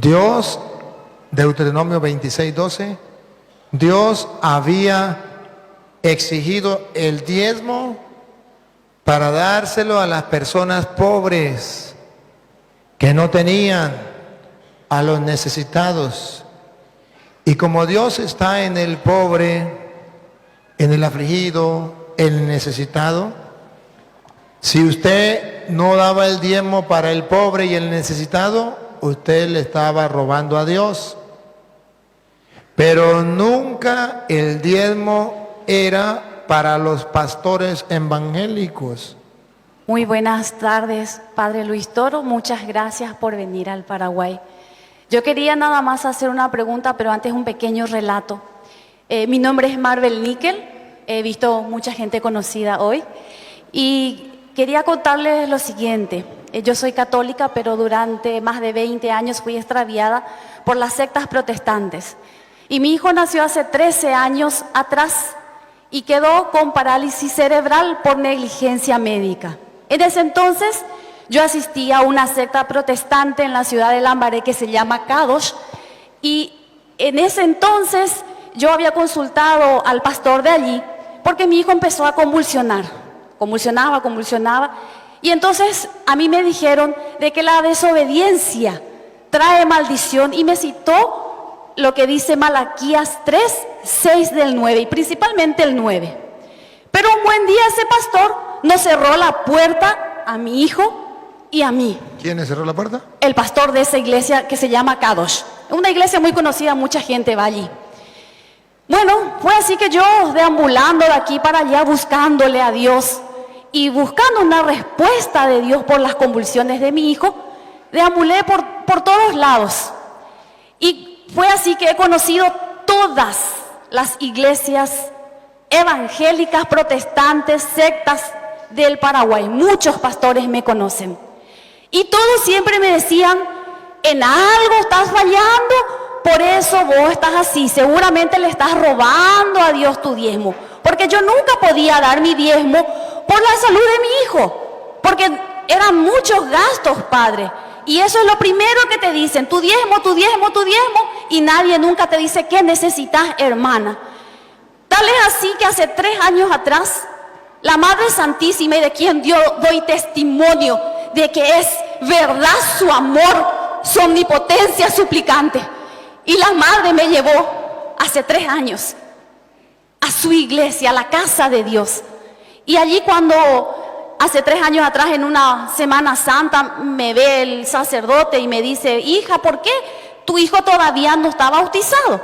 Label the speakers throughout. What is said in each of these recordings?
Speaker 1: Dios, Deuteronomio 26:12, Dios había exigido el diezmo para dárselo a las personas pobres que no tenían, a los necesitados. Y como Dios está en el pobre, en el afligido, en el necesitado, si usted no daba el diezmo para el pobre y el necesitado, usted le estaba robando a Dios. Pero nunca el diezmo era para los pastores evangélicos.
Speaker 2: Muy buenas tardes, Padre Luis Toro. Muchas gracias por venir al Paraguay. Yo quería nada más hacer una pregunta, pero antes un pequeño relato. Mi nombre es Marvel Níquel. He visto mucha gente conocida hoy. Y quería contarles lo siguiente. Yo soy católica, pero durante más de 20 años fui extraviada por las sectas protestantes. Y mi hijo nació hace 13 años atrás y quedó con parálisis cerebral por negligencia médica. En ese entonces yo asistí a una secta protestante en la ciudad de Lambaré que se llama Kadosh, y en ese entonces yo había consultado al pastor de allí porque mi hijo empezó a convulsionar, convulsionaba, y entonces a mí me dijeron de que la desobediencia trae maldición y me citó lo que dice Malaquías 3, 6 del 9 y principalmente el 9. Pero un buen día ese pastor nos cerró la puerta a mi hijo y a mí.
Speaker 1: ¿Quién le cerró la puerta?
Speaker 2: El pastor de esa iglesia que se llama Kadosh. Una iglesia muy conocida, mucha gente va allí. Bueno, fue así que yo deambulando de aquí para allá buscándole a Dios y buscando una respuesta de Dios por las convulsiones de mi hijo, deambulé por todos lados. Y fue así que he conocido todas las iglesias evangélicas, protestantes, sectas del Paraguay. Muchos pastores me conocen. Y todos siempre me decían, en algo estás fallando, por eso vos estás así. Seguramente le estás robando a Dios tu diezmo. Porque yo nunca podía dar mi diezmo por la salud de mi hijo. Porque eran muchos gastos, padre. Y eso es lo primero que te dicen, tu diezmo, y nadie nunca te dice qué necesitas, hermana. Tal es así que hace 3 años atrás, la Madre Santísima, y de quien doy testimonio de que es verdad su amor, su omnipotencia suplicante, y la Madre me llevó hace 3 años a su iglesia, a la casa de Dios. Y allí cuando hace 3 años atrás, en una Semana Santa, me ve el sacerdote y me dice, hija, ¿por qué tu hijo todavía no está bautizado?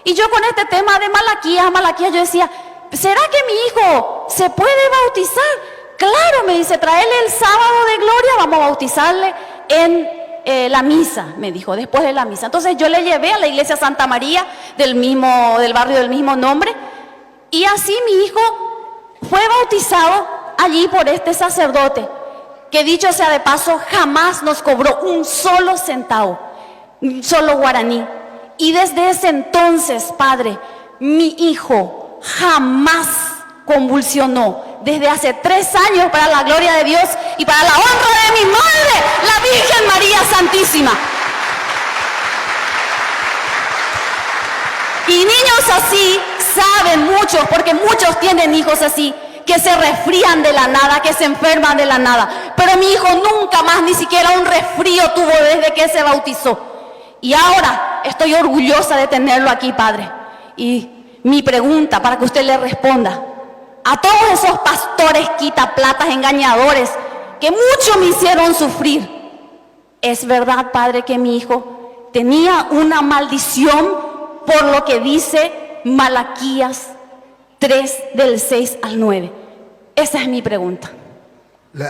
Speaker 2: Y yo con este tema de Malaquías, yo decía, ¿será que mi hijo se puede bautizar? Claro, me dice, traerle el sábado de gloria, vamos a bautizarle en la misa, me dijo, después de la misa. Entonces yo le llevé a la iglesia Santa María del barrio del mismo nombre, y así mi hijo fue bautizado allí por este sacerdote, que dicho sea de paso, jamás nos cobró un solo centavo, un solo guaraní. Y desde ese entonces, padre, mi hijo jamás convulsionó. Desde hace 3 años, para la gloria de Dios y para la honra de mi madre, la Virgen María Santísima. Y niños así saben muchos, porque muchos tienen hijos así, que se resfrían de la nada, que se enferman de la nada. Pero mi hijo nunca más, ni siquiera un resfrío tuvo desde que se bautizó. Y ahora estoy orgullosa de tenerlo aquí, padre. Y mi pregunta, para que usted le responda, a todos esos pastores quitaplatas, engañadores, que mucho me hicieron sufrir, ¿es verdad, padre, que mi hijo tenía una maldición por lo que dice Malaquías 3 del 6 al 9? Esa es mi pregunta.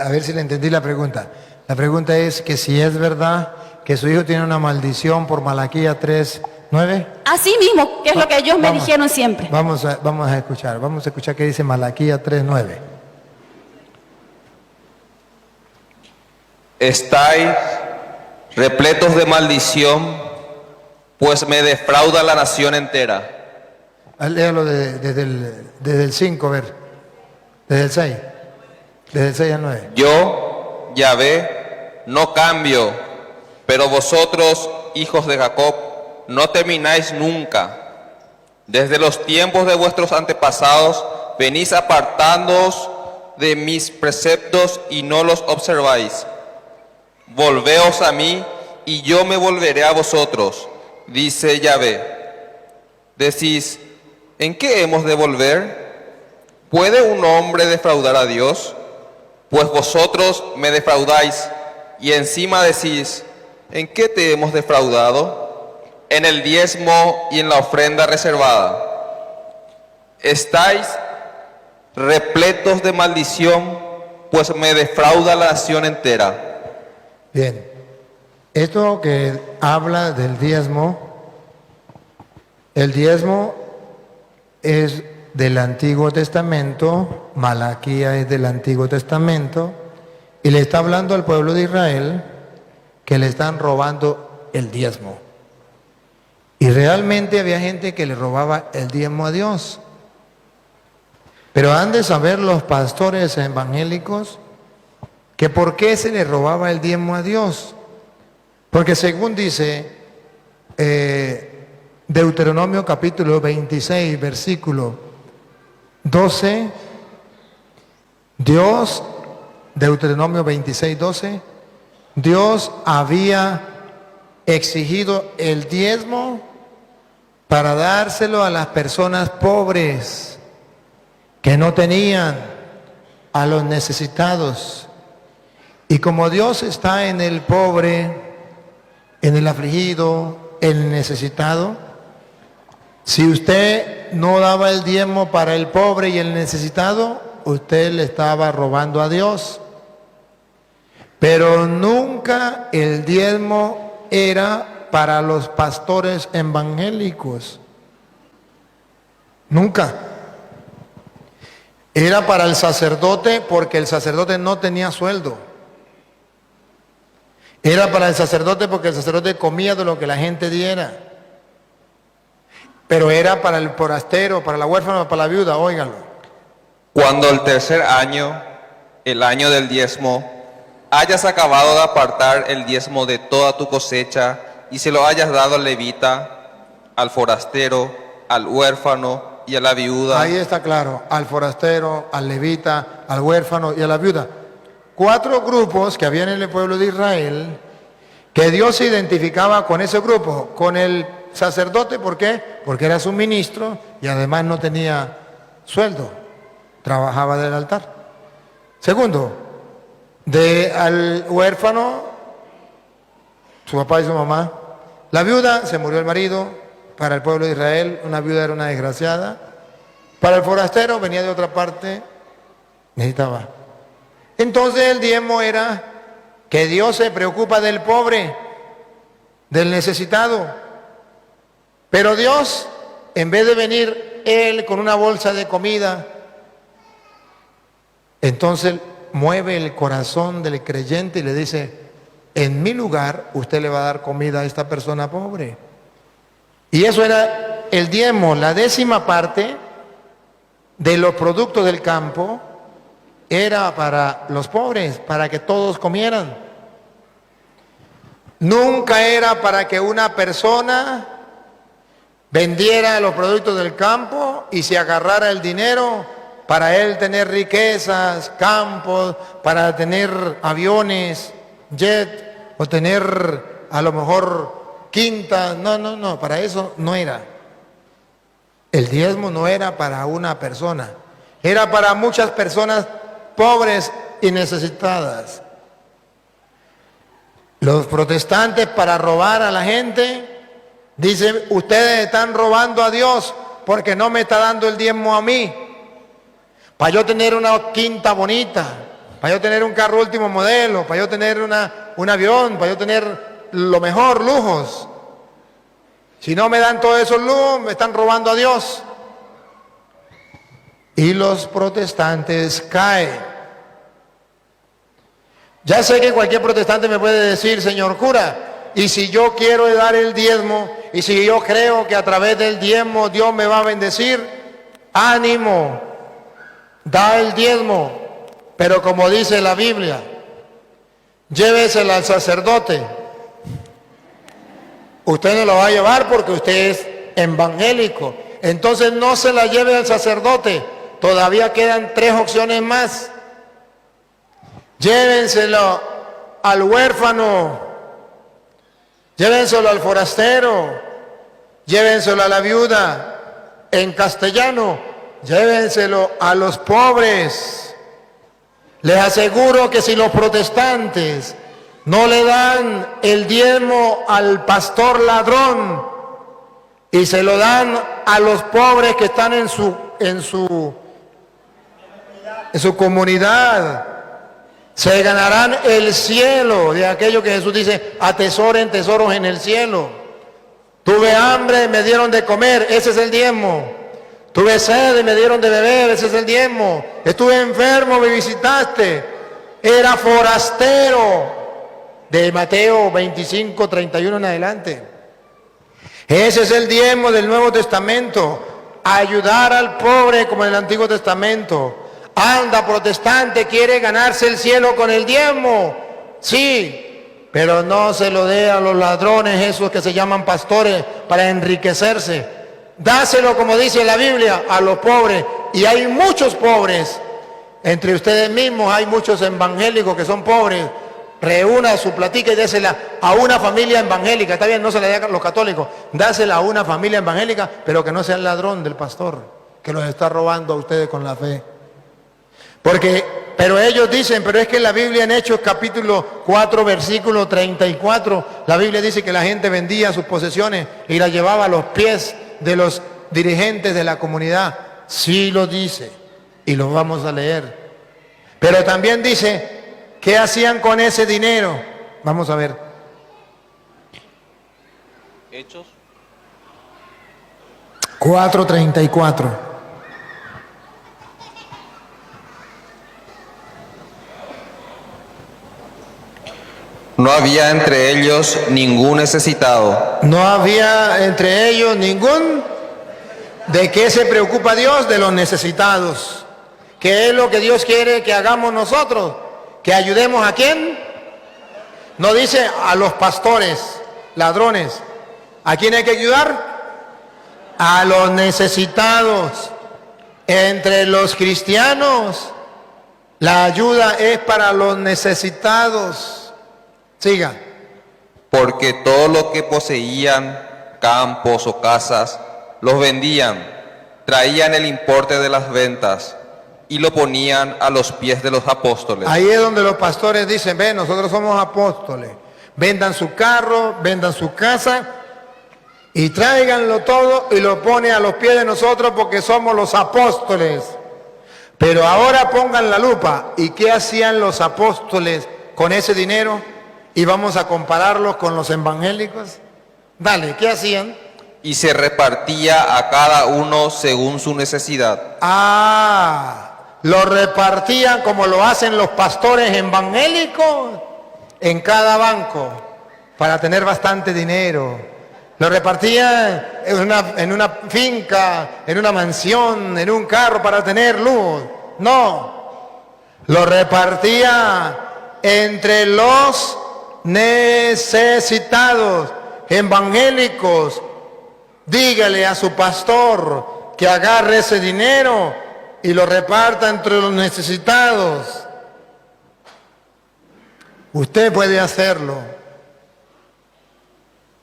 Speaker 1: A ver si le entendí la pregunta. La pregunta es que si es verdad que su hijo tiene una maldición por Malaquías 3, 9.
Speaker 2: Así mismo, que es lo que ellos me dijeron siempre.
Speaker 1: Vamos a escuchar qué dice Malaquías 3, 9.
Speaker 3: Estáis repletos de maldición, pues me defrauda la nación entera.
Speaker 1: Léalo desde el 5, a ver. Desde el 6. Desde el 6 al 9.
Speaker 3: Yo, Yahvé, no cambio. Pero vosotros, hijos de Jacob, no termináis nunca. Desde los tiempos de vuestros antepasados venís apartándoos de mis preceptos y no los observáis. Volveos a mí y yo me volveré a vosotros, dice Yahvé. Decís, ¿en qué hemos de volver? ¿Puede un hombre defraudar a Dios? Pues vosotros me defraudáis y encima decís, ¿en qué te hemos defraudado? En el diezmo y en la ofrenda reservada. Estáis repletos de maldición, pues me defrauda la nación entera.
Speaker 1: Bien, esto que habla del diezmo, el diezmo es del Antiguo Testamento, Malaquías es del Antiguo Testamento, y le está hablando al pueblo de Israel que le están robando el diezmo. Y realmente había gente que le robaba el diezmo a Dios. Pero han de saber los pastores evangélicos que por qué se le robaba el diezmo a Dios. Porque según dice Deuteronomio capítulo 26, versículo 12, Deuteronomio 26, 12, Dios había exigido el diezmo para dárselo a las personas pobres que no tenían, a los necesitados. Y como Dios está en el pobre, en el afligido, en el necesitado, si usted no daba el diezmo para el pobre y el necesitado, usted le estaba robando a Dios. Pero nunca el diezmo era para los pastores evangélicos. Nunca. Era para el sacerdote porque el sacerdote no tenía sueldo. Era para el sacerdote porque el sacerdote comía de lo que la gente diera. Pero era para el forastero, para la huérfana, para la viuda, óigalo.
Speaker 3: Cuando el tercer año, el año del diezmo, hayas acabado de apartar el diezmo de toda tu cosecha y se lo hayas dado al levita, al forastero, al huérfano y a la viuda.
Speaker 1: Ahí está claro, al forastero, al levita, al huérfano y a la viuda. 4 grupos que habían en el pueblo de Israel, que Dios se identificaba con ese grupo, con el sacerdote. ¿Por qué? Porque era su ministro y además no tenía sueldo, trabajaba del altar. Segundo, al huérfano, su papá y su mamá. La viuda, se murió el marido. Para el pueblo de Israel, una viuda era una desgraciada. Para el forastero, venía de otra parte, necesitaba. Entonces el diezmo era que Dios se preocupa del pobre, del necesitado. Pero Dios, en vez de venir Él con una bolsa de comida, entonces mueve el corazón del creyente y le dice, en mi lugar usted le va a dar comida a esta persona pobre. Y eso era el diezmo, la 10ª parte de los productos del campo era para los pobres, para que todos comieran. Nunca era para que una persona vendiera los productos del campo y se agarrara el dinero para él tener riquezas, campos, para tener aviones, jet, o tener a lo mejor quintas. No, para eso no era. El diezmo no era para una persona, era para muchas personas pobres y necesitadas. Los protestantes, para robar a la gente, dicen, ustedes están robando a Dios porque no me está dando el diezmo a mí. Para yo tener una quinta bonita, para yo tener un carro último modelo, para yo tener un avión, para yo tener lo mejor, lujos. Si no me dan todos esos lujos, me están robando a Dios. Y los protestantes caen. Ya sé que cualquier protestante me puede decir, señor cura, y si yo quiero dar el diezmo, y si yo creo que a través del diezmo Dios me va a bendecir, ánimo, da el diezmo, pero como dice la Biblia, llévesela al sacerdote Usted no la va a llevar porque usted es evangélico. Entonces no se la lleve al sacerdote. Todavía quedan 3 opciones más. Llévenselo al huérfano, llévenselo al forastero, llévenselo a la viuda. En castellano, llévenselo a los pobres. Les aseguro que si los protestantes no le dan el diezmo al pastor ladrón y se lo dan a los pobres que están en su comunidad, se ganarán el cielo, de aquello que Jesús dice, atesoren tesoros en el cielo. Tuve hambre, me dieron de comer, ese es el diezmo. Tuve sed y me dieron de beber, ese es el diezmo. Estuve enfermo, me visitaste. Era forastero. De Mateo 25, 31 en adelante. Ese es el diezmo del Nuevo Testamento. Ayudar al pobre como en el Antiguo Testamento. Anda, protestante, quiere ganarse el cielo con el diezmo. Sí, pero no se lo dé a los ladrones, esos que se llaman pastores, para enriquecerse. Dáselo, como dice la Biblia, a los pobres. Y hay muchos pobres. Entre ustedes mismos hay muchos evangélicos que son pobres. Reúna su platica y désela a una familia evangélica. Está bien, no se la dé a los católicos. Dásela a una familia evangélica, pero que no sea el ladrón del pastor, que los está robando a ustedes con la fe. Pero ellos dicen, pero es que la Biblia en Hechos capítulo 4, versículo 34, la Biblia dice que la gente vendía sus posesiones y las llevaba a los pies de los dirigentes de la comunidad. Sí lo dice, y lo vamos a leer. Pero también dice, ¿qué hacían con ese dinero? Vamos a ver.
Speaker 3: Hechos
Speaker 1: 4:34.
Speaker 3: No había entre ellos ningún necesitado.
Speaker 1: No había entre ellos ningún. ¿De qué se preocupa Dios? De los necesitados. ¿Qué es lo que Dios quiere que hagamos nosotros? ¿Que ayudemos a quién? No dice a los pastores, ladrones. ¿A quién hay que ayudar? A los necesitados. Entre los cristianos, la ayuda es para los necesitados. Siga.
Speaker 3: Porque todo lo que poseían, campos o casas, los vendían, traían el importe de las ventas y lo ponían a los pies de los apóstoles.
Speaker 1: Ahí es donde los pastores dicen, ven, nosotros somos apóstoles. Vendan su carro, vendan su casa y tráiganlo todo y lo ponen a los pies de nosotros porque somos los apóstoles. Pero ahora pongan la lupa. ¿Y qué hacían los apóstoles con ese dinero? Y vamos a compararlos con los evangélicos. Dale, ¿qué hacían?
Speaker 3: Y se repartía a cada uno según su necesidad.
Speaker 1: Lo repartían como lo hacen los pastores evangélicos en cada banco para tener bastante dinero. Lo repartían en una finca, en una mansión, en un carro para tener luz. No, lo repartía entre los necesitados, evangélicos. Dígale a su pastor que agarre ese dinero y lo reparta entre los necesitados. Usted puede hacerlo.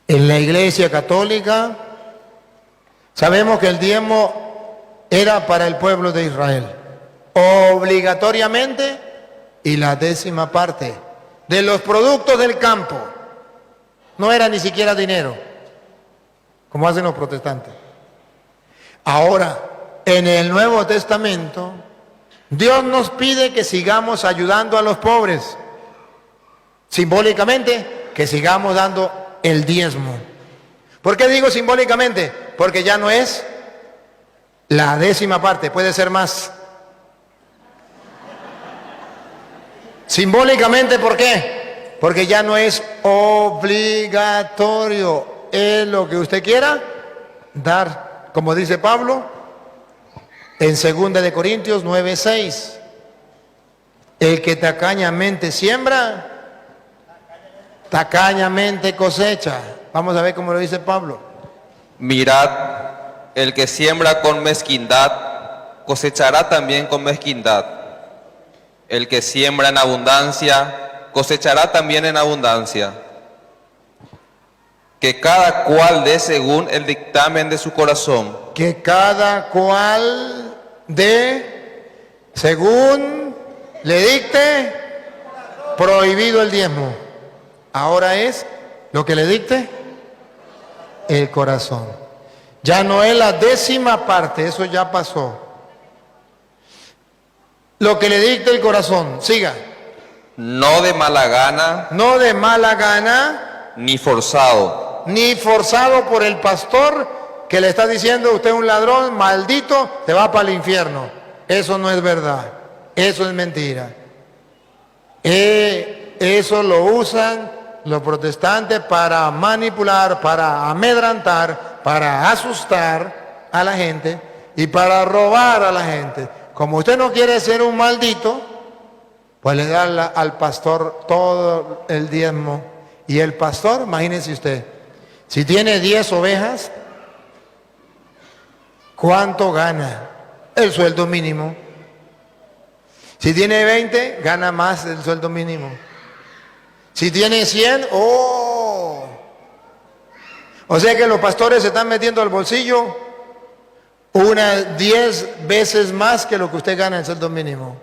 Speaker 1: En la Iglesia Católica sabemos que el diezmo era para el pueblo de Israel, obligatoriamente, y la 10ª parte de los productos del campo. No era ni siquiera dinero, como hacen los protestantes. Ahora, en el Nuevo Testamento, Dios nos pide que sigamos ayudando a los pobres. Simbólicamente, que sigamos dando el diezmo. ¿Por qué digo simbólicamente? Porque ya no es la 10ª parte, puede ser más. Simbólicamente, ¿por qué? Porque ya no es obligatorio. Es lo que usted quiera dar, como dice Pablo en 2 de Corintios 9:6. El que tacañamente siembra, tacañamente cosecha. Vamos a ver cómo lo dice Pablo.
Speaker 3: Mirad, el que siembra con mezquindad, cosechará también con mezquindad. El que siembra en abundancia, cosechará también en abundancia. Que cada cual dé según el dictamen de su corazón.
Speaker 1: Que cada cual dé, según le dicte, prohibido el diezmo. Ahora es lo que le dicte el corazón. Ya no es la 10ª parte, eso ya pasó. Lo que le dicte el corazón, siga.
Speaker 3: No de mala gana,
Speaker 1: No de mala gana,
Speaker 3: ni forzado,
Speaker 1: ni forzado por el pastor que le está diciendo usted es un ladrón, maldito, te va para el infierno. Eso no es verdad, eso es mentira. Eso lo usan los protestantes para manipular, para amedrantar, para asustar a la gente y para robar a la gente. Como usted no quiere ser un maldito, pues le da al pastor todo el diezmo. Y el pastor, imagínese usted, si tiene 10 ovejas, ¿cuánto gana? El sueldo mínimo. Si tiene 20, gana más del sueldo mínimo. Si tiene 100, ¡oh! O sea que los pastores se están metiendo al bolsillo unas 10 veces más que lo que usted gana en el sueldo mínimo.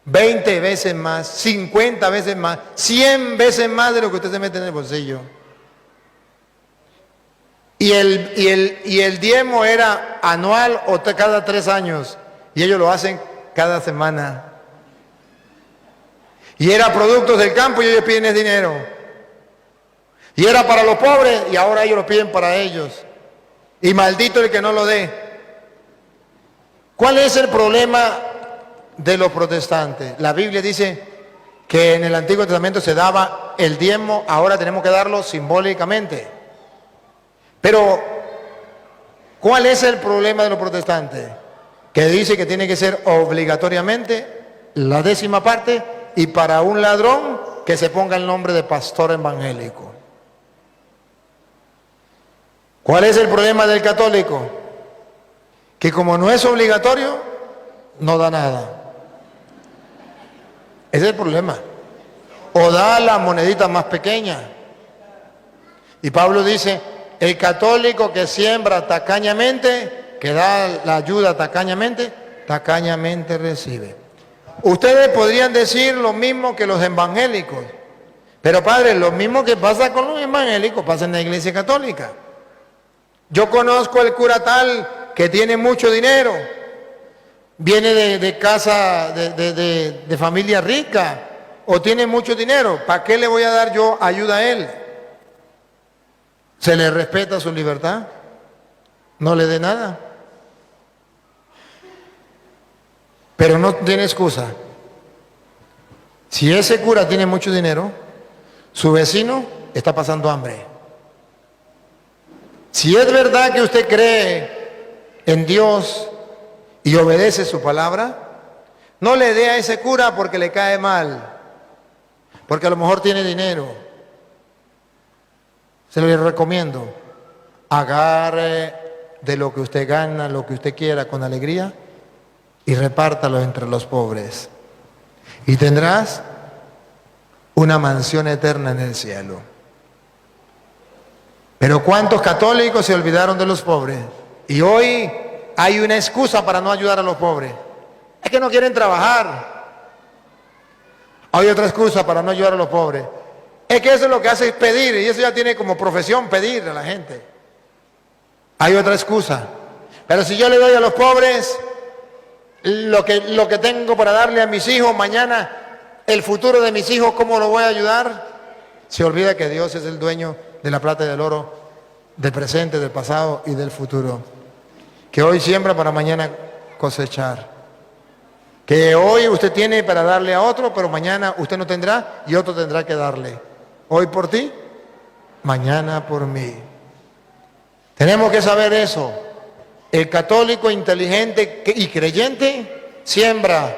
Speaker 1: 20 veces más, 50 veces más, 100 veces más de lo que usted se mete en el bolsillo. Y el diezmo era anual o cada 3 años. Y ellos lo hacen cada semana. Y era productos del campo y ellos piden ese dinero. Y era para los pobres y ahora ellos lo piden para ellos. Y maldito el que no lo dé. ¿Cuál es el problema de los protestantes? La Biblia dice que en el Antiguo Testamento se daba el diezmo, ahora tenemos que darlo simbólicamente. Pero, ¿cuál es el problema de los protestantes? Que dice que tiene que ser obligatoriamente la 10ª parte y para un ladrón que se ponga el nombre de pastor evangélico. ¿Cuál es el problema del católico? Que como no es obligatorio, no da nada. Ese es el problema. O da la monedita más pequeña. Y Pablo dice, el católico que siembra tacañamente, que da la ayuda tacañamente, tacañamente recibe. Ustedes podrían decir lo mismo que los evangélicos. Pero padre, lo mismo que pasa con los evangélicos pasa en la iglesia católica. Yo conozco el cura tal que tiene mucho dinero, viene de casa, de familia rica, o tiene mucho dinero. ¿Para qué le voy a dar yo ayuda a él? ¿Se le respeta su libertad? No le dé nada. Pero no tiene excusa. Si ese cura tiene mucho dinero, su vecino está pasando hambre. Si es verdad que usted cree en Dios y obedece su palabra, no le dé a ese cura porque le cae mal, porque a lo mejor tiene dinero. Se lo recomiendo. Agarre de lo que usted gana, lo que usted quiera con alegría y repártalo entre los pobres. Y tendrás una mansión eterna en el cielo. Pero ¿cuántos católicos se olvidaron de los pobres? Y hoy hay una excusa para no ayudar a los pobres. Es que no quieren trabajar. Hay otra excusa para no ayudar a los pobres. Es que eso es lo que hace es pedir, y eso ya tiene como profesión pedir a la gente. Hay otra excusa. Pero si yo le doy a los pobres lo que tengo para darle a mis hijos, mañana el futuro de mis hijos, ¿cómo lo voy a ayudar? Se olvida que Dios es el dueño de la plata y del oro, del presente, del pasado y del futuro. Que hoy siembra para mañana cosechar. Que hoy usted tiene para darle a otro, pero mañana usted no tendrá y otro tendrá que darle. Hoy por ti, mañana por mí. Tenemos que saber eso. El católico inteligente y creyente siembra,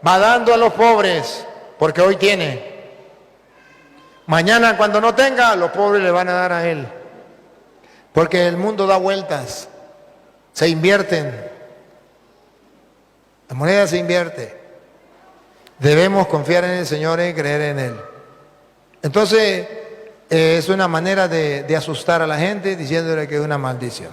Speaker 1: va dando a los pobres, porque hoy tiene. Mañana cuando no tenga, los pobres le van a dar a él. Porque el mundo da vueltas, se invierten. La moneda se invierte. Debemos confiar en el Señor y creer en Él. Entonces, es una manera de asustar a la gente diciéndole que es una maldición.